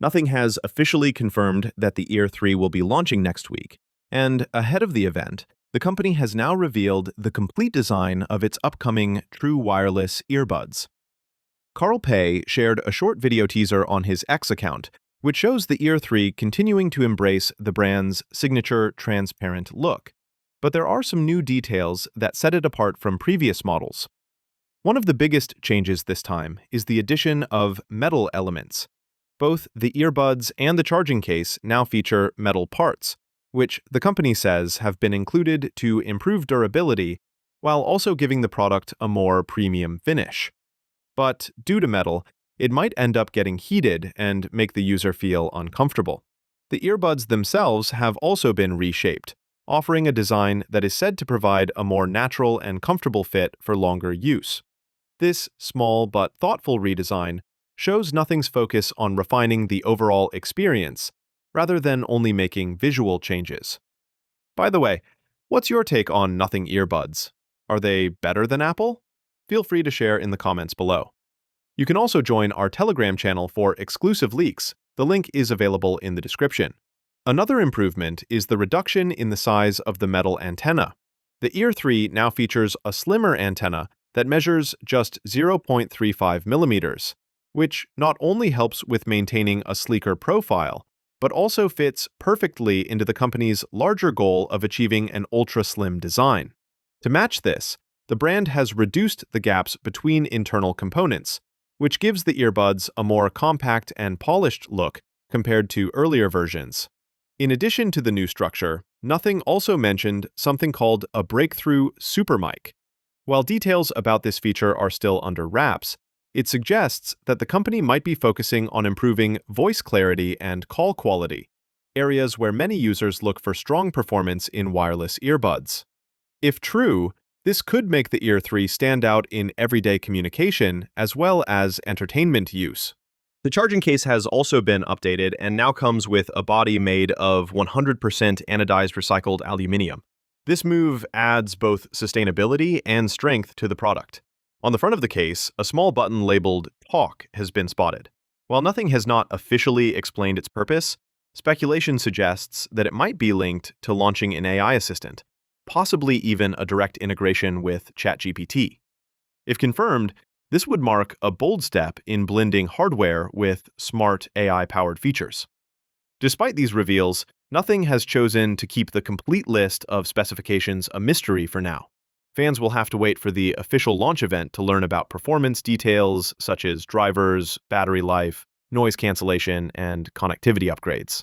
Nothing has officially confirmed that the Ear 3 will be launching next week, and ahead of the event, the company has now revealed the complete design of its upcoming true wireless earbuds. Carl Pei shared a short video teaser on his X account, which shows the Ear 3 continuing to embrace the brand's signature transparent look. But there are some new details that set it apart from previous models. One of the biggest changes this time is the addition of metal elements. Both the earbuds and the charging case now feature metal parts, which the company says have been included to improve durability while also giving the product a more premium finish. But due to metal, it might end up getting heated and make the user feel uncomfortable. The earbuds themselves have also been reshaped, offering a design that is said to provide a more natural and comfortable fit for longer use. This small but thoughtful redesign shows Nothing's focus on refining the overall experience, rather than only making visual changes. By the way, what's your take on Nothing earbuds? Are they better than Apple? Feel free to share in the comments below. You can also join our Telegram channel for exclusive leaks. The link is available in the description. Another improvement is the reduction in the size of the metal antenna. The Ear 3 now features a slimmer antenna that measures just 0.35 millimeters, which not only helps with maintaining a sleeker profile, but also fits perfectly into the company's larger goal of achieving an ultra-slim design. To match this, the brand has reduced the gaps between internal components, which gives the earbuds a more compact and polished look compared to earlier versions. In addition to the new structure, Nothing also mentioned something called a breakthrough super mic. While details about this feature are still under wraps, it suggests that the company might be focusing on improving voice clarity and call quality, areas where many users look for strong performance in wireless earbuds. If true, this could make the Ear 3 stand out in everyday communication as well as entertainment use. The charging case has also been updated and now comes with a body made of 100% anodized recycled aluminium. This move adds both sustainability and strength to the product. On the front of the case, a small button labeled Talk has been spotted. While Nothing has not officially explained its purpose, speculation suggests that it might be linked to launching an AI assistant, possibly even a direct integration with ChatGPT. If confirmed, this would mark a bold step in blending hardware with smart AI-powered features. Despite these reveals, Nothing has chosen to keep the complete list of specifications a mystery for now. Fans will have to wait for the official launch event to learn about performance details such as drivers, battery life, noise cancellation, and connectivity upgrades.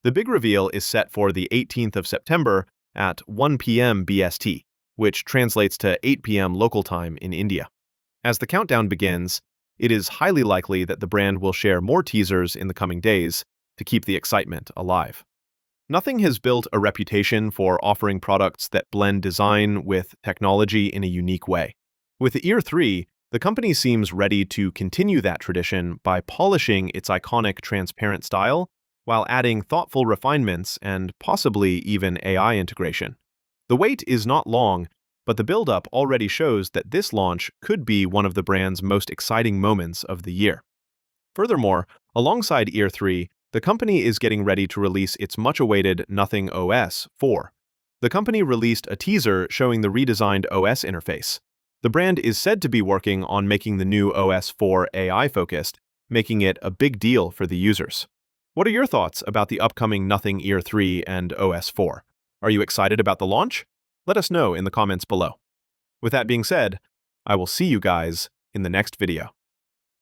The big reveal is set for the 18th of September at 1 p.m. BST, which translates to 8 p.m. local time in India. As the countdown begins, it is highly likely that the brand will share more teasers in the coming days to keep the excitement alive. Nothing has built a reputation for offering products that blend design with technology in a unique way. With the Ear 3, the company seems ready to continue that tradition by polishing its iconic transparent style while adding thoughtful refinements and possibly even AI integration. The wait is not long, but the build-up already shows that this launch could be one of the brand's most exciting moments of the year. Furthermore, alongside Ear 3, the company is getting ready to release its much-awaited Nothing OS 4. The company released a teaser showing the redesigned OS interface. The brand is said to be working on making the new OS 4 AI-focused, making it a big deal for the users. What are your thoughts about the upcoming Nothing Ear 3 and OS 4? Are you excited about the launch? Let us know in the comments below. With that being said, I will see you guys in the next video.